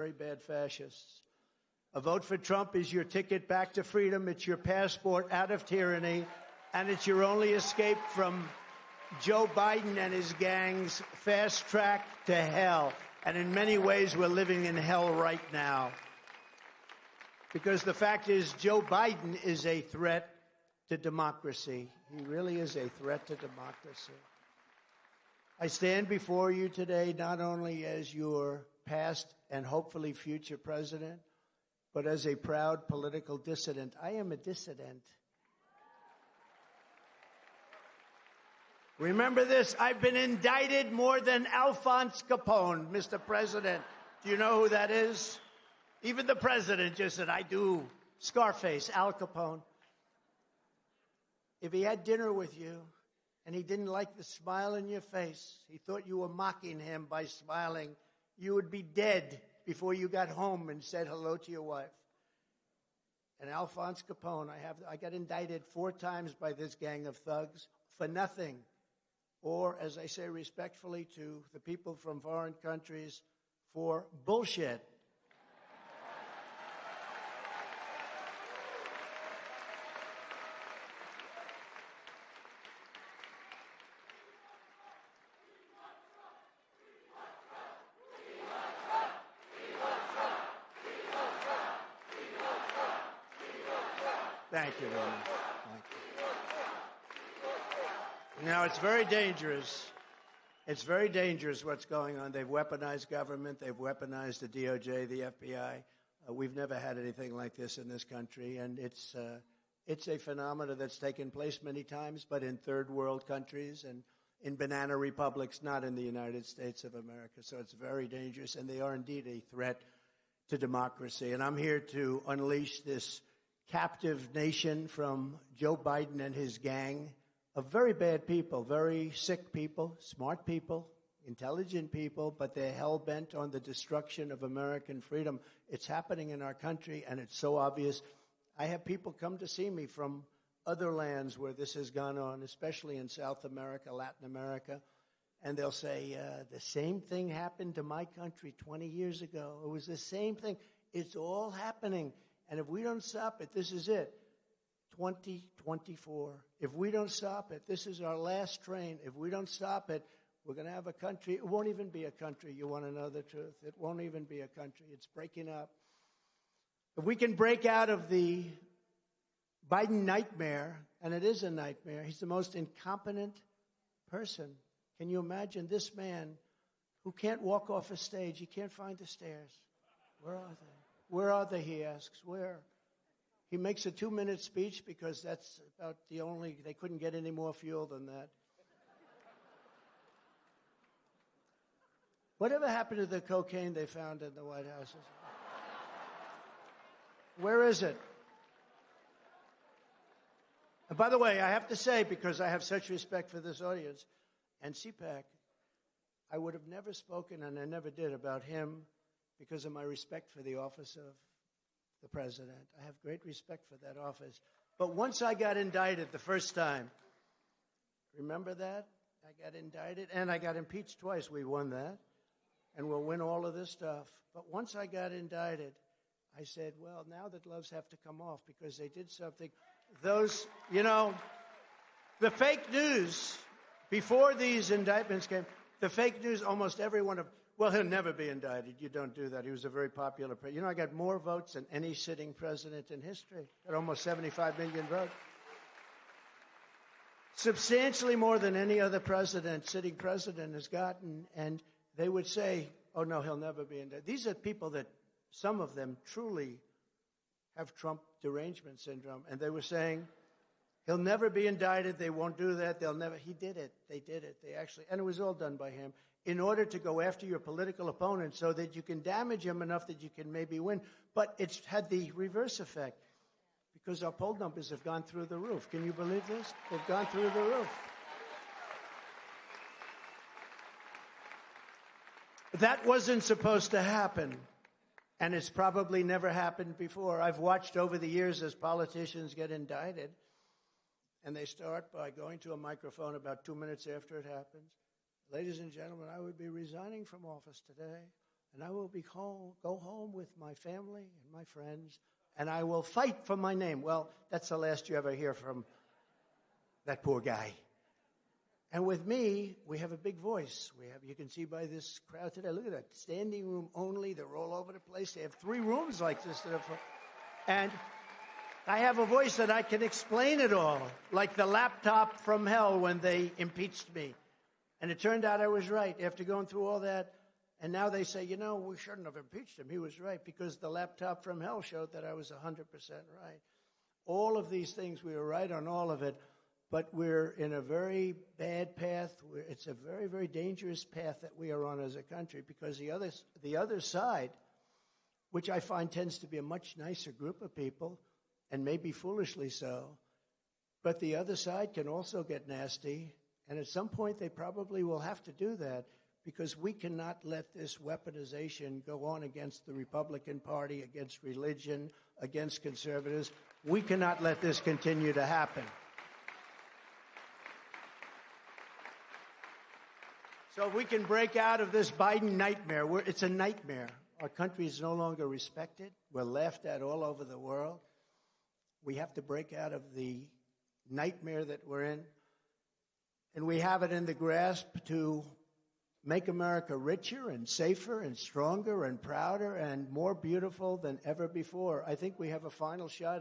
very bad fascists. A vote for Trump is your ticket back to freedom. It's your passport out of tyranny. And it's your only escape from Joe Biden and his gang's fast track to hell. And in many ways, we're living in hell right now. Because the fact is, Joe Biden is a threat to democracy. He really is a threat to democracy. I stand before you today not only as your past and hopefully future president, but as a proud political dissident. I am a dissident. Remember this, I've been indicted more than Alphonse Capone, Mr. President. Do you know who that is? Even the president just said, I do. Scarface, Al Capone. If he had dinner with you and he didn't like the smile in your face, he thought you were mocking him by smiling, you would be dead before you got home and said hello to your wife. And Alphonse Capone, I got indicted 4 times by this gang of thugs for nothing. Or, as I say respectfully to the people from foreign countries, for bullshit. Thank you very much. Thank you. Now, it's very dangerous. It's very dangerous what's going on. They've weaponized government. They've weaponized the DOJ, the FBI. We've never had anything like this in this country, and it's a phenomenon that's taken place many times, but in third world countries and in banana republics, not in the United States of America. So it's very dangerous, and they are indeed a threat to democracy. And I'm here to unleash this captive nation from Joe Biden and his gang of very bad people, very sick people, smart people, intelligent people, but they're hell-bent on the destruction of American freedom. It's happening in our country, and it's so obvious. I have people come to see me from other lands where this has gone on, especially in South America, Latin America, and they'll say, the same thing happened to my country 20 years ago. It was the same thing. It's all happening. And if we don't stop it, this is it. 2024. If we don't stop it, this is our last train. If we don't stop it, we're going to have a country. It won't even be a country. You want to know the truth? It won't even be a country. It's breaking up. If we can break out of the Biden nightmare, and it is a nightmare, he's the most incompetent person. Can you imagine this man who can't walk off a stage? He can't find the stairs. Where are they? Where are they, he asks. Where? He makes a 2-minute speech because that's about the only, they couldn't get any more fuel than that. Whatever happened to the cocaine they found in the White House? Where is it? And by the way, I have to say, because I have such respect for this audience and CPAC, I would have never spoken, and I never did, about him because of my respect for the office of the president. I have great respect for that office. But once I got indicted the first time, remember that? I got indicted, and I got impeached twice. We won that, and we'll win all of this stuff. But once I got indicted, I said, well, now the gloves have to come off because they did something. Those, the fake news, before these indictments came, the fake news, almost every one of, well, he'll never be indicted. You don't do that. He was a very popular president. I got more votes than any sitting president in history. Got almost 75 million votes. Substantially more than any other sitting president has gotten. And they would say, oh, no, he'll never be indicted. These are people that, some of them truly have Trump derangement syndrome. And they were saying, he'll never be indicted. They won't do that. They'll never. He did it. They did it. They actually, and it was all done by him in order to go after your political opponent so that you can damage him enough that you can maybe win. But it's had the reverse effect because our poll numbers have gone through the roof. Can you believe this? They've gone through the roof. That wasn't supposed to happen. And it's probably never happened before. I've watched over the years as politicians get indicted, and they start by going to a microphone about 2 minutes after it happens. Ladies and gentlemen, I would be resigning from office today. and I will go home with my family and my friends, and I will fight for my name. Well, that's the last you ever hear from that poor guy. And with me, we have a big voice. You can see by this crowd today, look at that, standing room only. They're all over the place. They have 3 rooms like this. And I have a voice that I can explain it all, like the laptop from hell when they impeached me. And it turned out I was right after going through all that. And now they say, we shouldn't have impeached him. He was right because the laptop from hell showed that I was 100% right. All of these things, we were right on all of it. But we're in a very bad path. It's a very, very dangerous path that we are on as a country because the other side, which I find tends to be a much nicer group of people, and maybe foolishly so, but the other side can also get nasty, and at some point they probably will have to do that because we cannot let this weaponization go on against the Republican Party, against religion, against conservatives. We cannot let this continue to happen. So if we can break out of this Biden nightmare, it's a nightmare. Our country is no longer respected. We're laughed at all over the world. We have to break out of the nightmare that we're in. And we have it in the grasp to make America richer and safer and stronger and prouder and more beautiful than ever before. I think we have a final shot